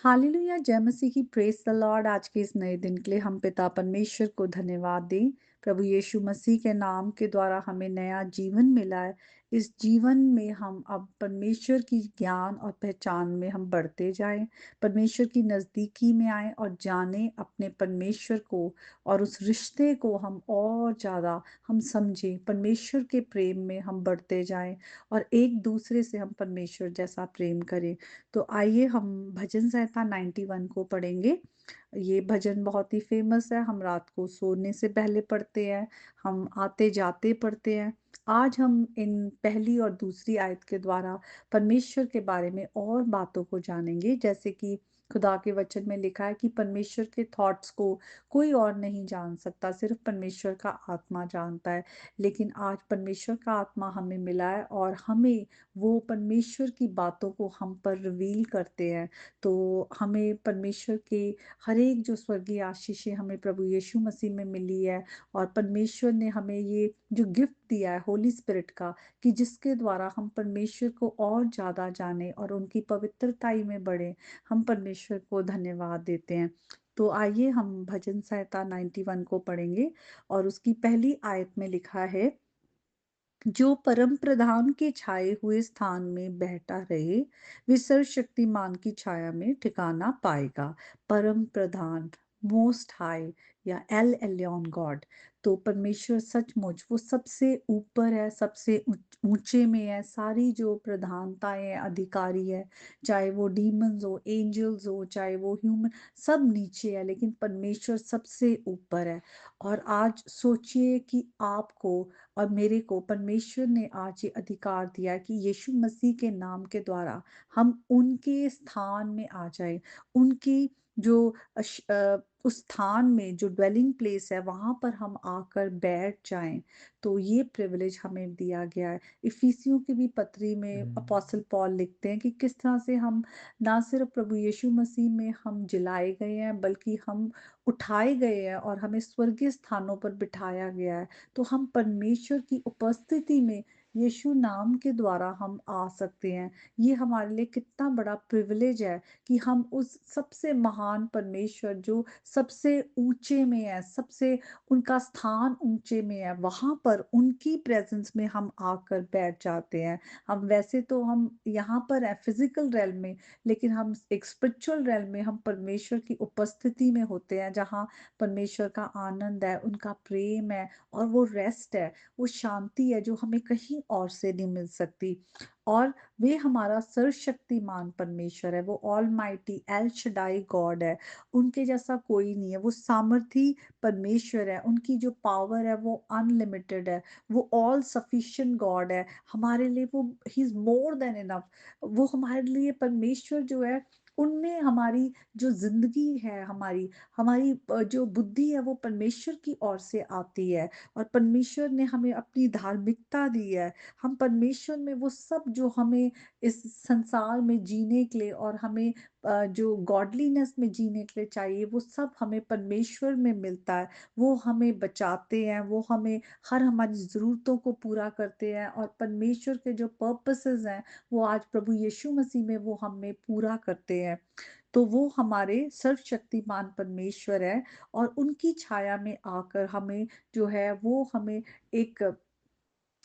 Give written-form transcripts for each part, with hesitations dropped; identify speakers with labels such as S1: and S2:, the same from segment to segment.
S1: Hallelujah जय मसीह की praise the Lord. आज के इस नए दिन के लिए हम पिता परमेश्वर को धन्यवाद दें। प्रभु यीशु मसीह के नाम के द्वारा हमें नया जीवन मिला है। इस जीवन में हम अब परमेश्वर की ज्ञान और पहचान में हम बढ़ते जाएं, परमेश्वर की नज़दीकी में आए और जानें अपने परमेश्वर को, और उस रिश्ते को हम और ज़्यादा हम समझें, परमेश्वर के प्रेम में हम बढ़ते जाएं और एक दूसरे से हम परमेश्वर जैसा प्रेम करें। तो आइए हम भजन संहिता 91 को पढ़ेंगे। ये भजन बहुत ही फेमस है, हम रात को सोने से पहले पढ़ते हैं, हम आते-जाते पढ़ते हैं। आज हम इन पहली और दूसरी आयत के द्वारा परमेश्वर के बारे में और बातों को जानेंगे, जैसे कि खुदा के वचन में लिखा है कि परमेश्वर के थॉट्स को कोई और नहीं जान सकता, सिर्फ परमेश्वर का आत्मा जानता है। लेकिन आज परमेश्वर का आत्मा हमें मिला है और हमें वो परमेश्वर की बातों को हम पर रिवील करते हैं। तो हमें परमेश्वर के हर एक जो स्वर्गीय आशीषें हमें प्रभु यीशु मसीह में मिली है, और परमेश्वर ने हमें ये जो गिफ्ट दिया है होली स्पिरिट का, कि जिसके द्वारा हम परमेश्वर को और ज़्यादा जानें और उनकी पवित्रताई में बढ़ें, हम परमेश्वर को धन्यवाद देते हैं। तो आइए हम भजन संहिता 91 को पढ़ेंगे, और उसकी पहली आयत में लिखा है, जो परम प्रधान के छाए हुए स्थान में बैठा रहे, वे सर्वशक्तिमान की छाया में ठिकाना पाएगा। परम प्रधान, मोस्ट हाई, या एल एलियन गॉड। तो परमेश्वर सचमुच वो सबसे ऊपर है, सबसे ऊंचे में है। सारी जो प्रधानताएं हैं, अधिकारी है, चाहे वो डीमंस हो, एंजल्स हो, चाहे वो ह्यूमन, सब नीचे है, लेकिन परमेश्वर सबसे ऊपर है। और आज सोचिए कि आपको और मेरे को परमेश्वर ने आज ये अधिकार दिया है कि यीशु मसीह के नाम के द्वारा हम उनके स्थान में आ जाए, उनकी जो उस स्थान में जो ड्वेलिंग प्लेस है वहां पर हम आकर बैठ जाएं। तो ये प्रिविलेज हमें दिया गया है। इफिसियों की भी पत्री में
S2: हुँ।
S1: अपोस्टल पॉल लिखते हैं कि किस तरह से हम ना सिर्फ प्रभु यीशु मसीह में हम जिलाए गए हैं, बल्कि हम उठाए गए हैं और हमें स्वर्गीय स्थानों पर बिठाया गया है। तो हम परमेश्वर की उपस्थिति में यीशु नाम के द्वारा हम आ सकते हैं। ये हमारे लिए कितना बड़ा प्रिविलेज है कि हम उस सबसे महान परमेश्वर जो सबसे ऊंचे में है, सबसे उनका स्थान ऊंचे में है, वहां पर उनकी प्रेजेंस में हम आकर बैठ जाते हैं। हम वैसे तो हम यहाँ पर है फिजिकल रेल में, लेकिन हम एक स्पिरिचुअल रेल में हम परमेश्वर की उपस्थिति में होते हैं, जहाँ परमेश्वर का आनंद है, उनका प्रेम है, और वो रेस्ट है, वो शांति है जो हमें कहीं और से नहीं मिल सकती। और वे हमारा सर्वशक्तिमान परमेश्वर है, वो all mighty L Shaddai God है। उनके जैसा कोई नहीं है, वो सामर्थी परमेश्वर है, उनकी जो पावर है वो अनलिमिटेड है, वो ऑल सफिशिएंट गॉड है हमारे लिए। वो he is more than enough. वो हमारे लिए परमेश्वर जो है, उनमें हमारी जो जिंदगी है, हमारी हमारी जो बुद्धि है वो परमेश्वर की ओर से आती है, और परमेश्वर ने हमें अपनी धार्मिकता दी है। हम परमेश्वर में वो सब जो हमें इस संसार में जीने के लिए और हमें जो गॉडलीनेस में जीने के लिए चाहिए, वो सब हमें परमेश्वर में मिलता है। वो हमें बचाते हैं, वो हमें हर हमारी ज़रूरतों को पूरा करते हैं, और परमेश्वर के जो पर्पसेस हैं वो आज प्रभु यीशु मसीह में वो हमें पूरा करते हैं। तो वो हमारे सर्वशक्तिमान परमेश्वर है, और उनकी छाया में आकर हमें जो है वो हमें एक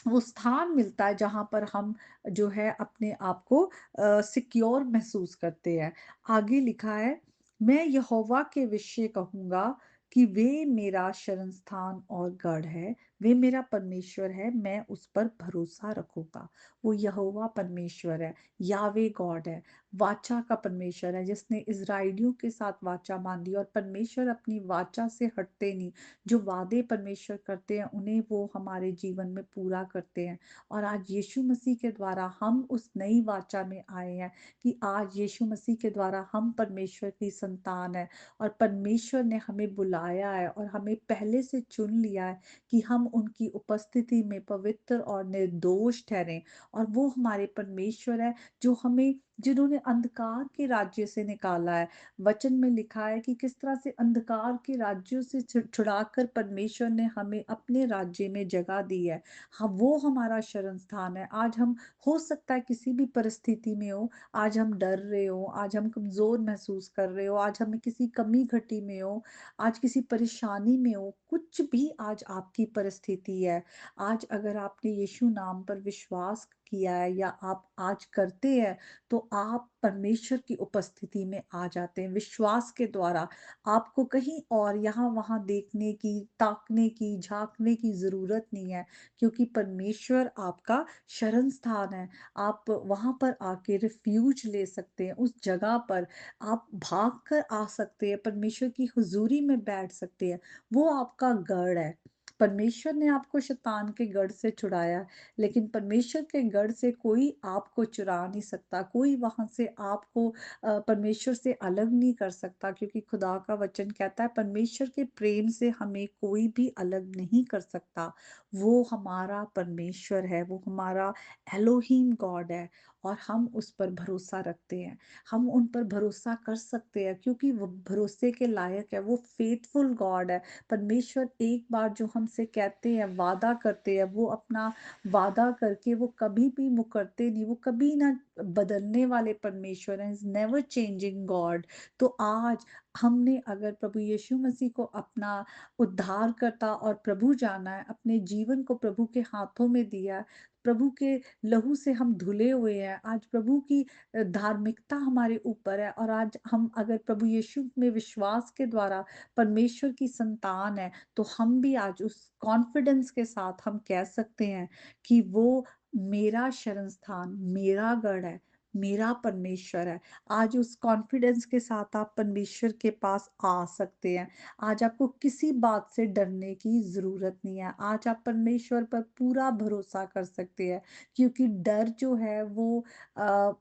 S1: वो स्थान मिलता है जहाँ पर हम जो है अपने आप को सिक्योर महसूस करते हैं। आगे लिखा है, मैं यहोवा के विषय कहूँगा कि वे मेरा शरण स्थान और गढ़ है, वे मेरा परमेश्वर है, मैं उस पर भरोसा रखूँगा। वो यहोवा परमेश्वर है, यावे गॉड है, वाचा का परमेश्वर है, जिसने इज़राइलियों के साथ वाचा बाँधी, और परमेश्वर अपनी वाचा से हटते नहीं। जो वादे परमेश्वर करते हैं उन्हें वो हमारे जीवन में पूरा करते हैं। और आज यीशु मसीह के द्वारा हम उस नई वाचा में आए हैं कि आज यीशु मसीह के द्वारा हम परमेश्वर की संतान है, और परमेश्वर ने हमें बुलाया है और हमें पहले से चुन लिया है कि हम उनकी उपस्थिति में पवित्र और निर्दोष ठहरें। और वो हमारे परमेश्वर है जो हमें जिन्होंने अंधकार के राज्य से निकाला है। वचन में लिखा है कि किस तरह से अंधकार के राज्यों से छुड़ाकर परमेश्वर ने हमें अपने राज्य में जगह दी है। हाँ, वो हमारा शरण स्थान है। आज हम, हो सकता है किसी भी परिस्थिति में हो, आज हम डर रहे हो, आज हम कमज़ोर महसूस कर रहे हो, आज हमें किसी कमी-घटी में हो, आज किसी परेशानी में हो, कुछ भी आज आपकी परिस्थिति है। आज अगर आपने यीशु नाम पर विश्वास किया है या आप आज करते हैं, तो आप परमेश्वर की उपस्थिति में आ जाते हैं। विश्वास के द्वारा आपको कहीं और यहाँ-वहाँ देखने की, ताकने की, झाँकने की ज़रूरत नहीं है, क्योंकि परमेश्वर आपका शरण स्थान है। आप वहाँ पर आके रिफ्यूज ले सकते हैं, उस जगह पर आप भाग कर आ सकते हैं, परमेश्वर की हुज़ूरी में बैठ सकते हैं। वो आपका गढ़ है। परमेश्वर ने आपको शैतान के गढ़ से छुड़ाया, लेकिन परमेश्वर के गढ़ से कोई आपको चुरा नहीं सकता, कोई वहाँ से आपको परमेश्वर से अलग नहीं कर सकता, क्योंकि खुदा का वचन कहता है परमेश्वर के प्रेम से हमें कोई भी अलग नहीं कर सकता। वो हमारा परमेश्वर है, वो हमारा एलोहीम गॉड है, और हम उस पर भरोसा रखते हैं। हम उन पर भरोसा कर सकते हैं, क्योंकि वो भरोसे के लायक है, वो फेथफुल गॉड है। परमेश्वर एक बार जो हमसे कहते हैं, वादा करते हैं, वो अपना वादा करके वो कभी भी मुकरते नहीं, वो कभी ना बदलने वाले परमेश्वर हैं, इज़ नेवर चेंजिंग गॉड। तो आज हमने अगर प्रभु यीशु मसीह को अपना उद्धारकर्ता और प्रभु जाना है, अपने जीवन को प्रभु के हाथों में दिया है, प्रभु के लहू से हम धुले हुए हैं, आज प्रभु की धार्मिकता हमारे ऊपर है, और आज हम अगर प्रभु यीशु में विश्वास के द्वारा परमेश्वर की संतान है, तो हम भी आज उस कॉन्फिडेंस के साथ हम कह सकते हैं कि वो मेरा शरण स्थान, मेरा गढ़ है, मेरा परमेश्वर है। आज उस कॉन्फिडेंस के साथ आप परमेश्वर के पास आ सकते हैं। आज आपको किसी बात से डरने की ज़रूरत नहीं है। आज आप परमेश्वर पर पूरा भरोसा कर सकते हैं, क्योंकि डर जो है वो अ,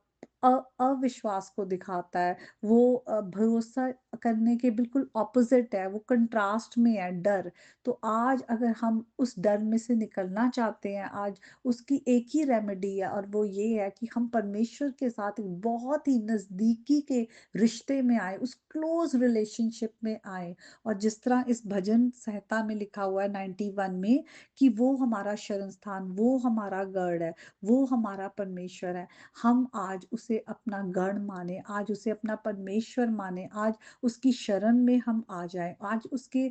S1: अ अविश्वास को दिखाता है। वो भरोसा करने के बिल्कुल ऑपोज़िट है, वो कंट्रास्ट में है डर। तो आज अगर हम उस डर में से निकलना चाहते हैं, आज उसकी एक ही रेमेडी है, और वो ये है कि हम परमेश्वर के साथ एक बहुत ही नज़दीकी के रिश्ते में आए, उस क्लोज़ रिलेशनशिप में आए। और जिस तरह इस भजन संहिता में लिखा हुआ है 91 में, कि वो हमारा शरण स्थान, वो हमारा गढ़ है, वो हमारा परमेश्वर है। हम आज उसे अपना गढ़ माने, आज उसे अपना परमेश्वर माने, आज उसकी शरण में हम आ जाएँ, आज उसके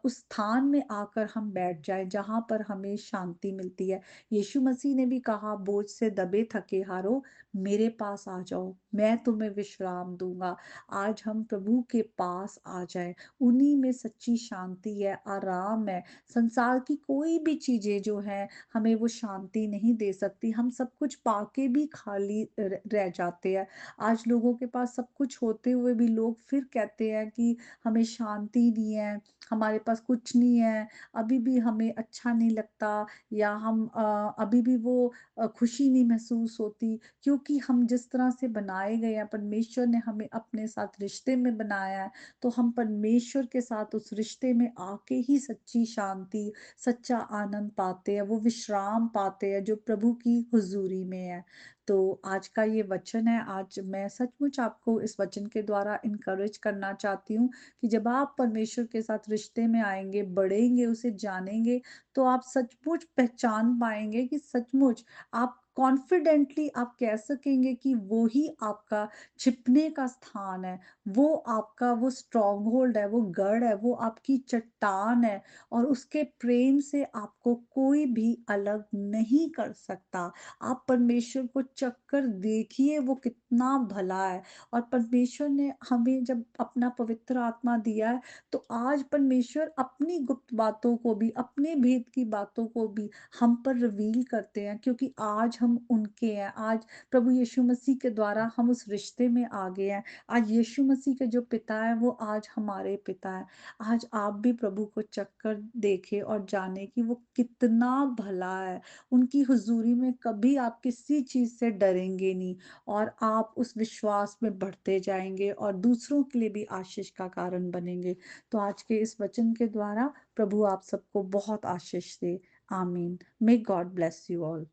S1: उस स्थान में आकर हम बैठ जाएँ जहाँ पर हमें शांति मिलती है। यीशु मसीह ने भी कहा, बोझ से दबे थके हारो मेरे पास आ जाओ, मैं तुम्हें विश्राम दूँगा। आज हम प्रभु के पास आ जाएँ, उन्हीं में सच्ची शांति है, आराम है। संसार की कोई भी चीज़ें जो हैं, हमें वो शांति नहीं दे सकती। हम सब कुछ पाके भी खाली रह जाते हैं। आज लोगों के पास सब कुछ होते हुए भी लोग फिर कहते हैं कि हमें शांति नहीं है, हमारे पास कुछ नहीं है, अभी भी हमें अच्छा नहीं लगता, या हम अभी भी वो खुशी नहीं महसूस होती, क्योंकि हम जिस तरह से बनाए गए हैं, परमेश्वर ने हमें अपने साथ रिश्ते में बनाया है, तो हम परमेश्वर के साथ उस रिश्ते में आके ही सच्ची शांति, सच्चा आनंद पाते हैं, वो विश्राम पाते हैं जो प्रभु की हुज़ूरी में है। तो आज का ये वचन है, आज मैं सचमुच आपको इस वचन के द्वारा एनकरेज करना चाहती हूँ कि जब आप परमेश्वर के साथ रिश्ते में आएँगे, बढ़ेंगे, उसे जानेंगे, तो आप सचमुच पहचान पाएँगे कि सचमुच आप कॉन्फिडेंटली आप कह सकेंगे कि वो ही आपका छिपने का स्थान है, वो आपका वो स्ट्रॉन्गहोल्ड है, वो गढ़ है, वो आपकी चट्टान है, और उसके प्रेम से आपको कोई भी अलग नहीं कर सकता। आप परमेश्वर को चक्कर देखिए, वो कितना भला है, और परमेश्वर ने हमें जब अपना पवित्र आत्मा दिया है, तो आज परमेश्वर अपनी गुप्त बातों को भी, अपने भेद की बातों को भी हम पर रिवील करते हैं, क्योंकि आज हम उनके हैं। आज प्रभु यीशु मसीह के द्वारा हम उस रिश्ते में आ गए हैं। आज यीशु मसीह के जो पिता हैं, वो आज हमारे पिता हैं। आज आप भी प्रभु को चक्कर देखें और जानें कि वो कितना भला है। उनकी हुज़ूरी में कभी आप किसी चीज़ से डरेंगे नहीं, और आप उस विश्वास में बढ़ते जाएँगे और दूसरों के लिए भी आशीष का कारण बनेंगे। तो आज के इस वचन के द्वारा प्रभु आप सबको बहुत आशीष दे। आमीन। May God bless you all.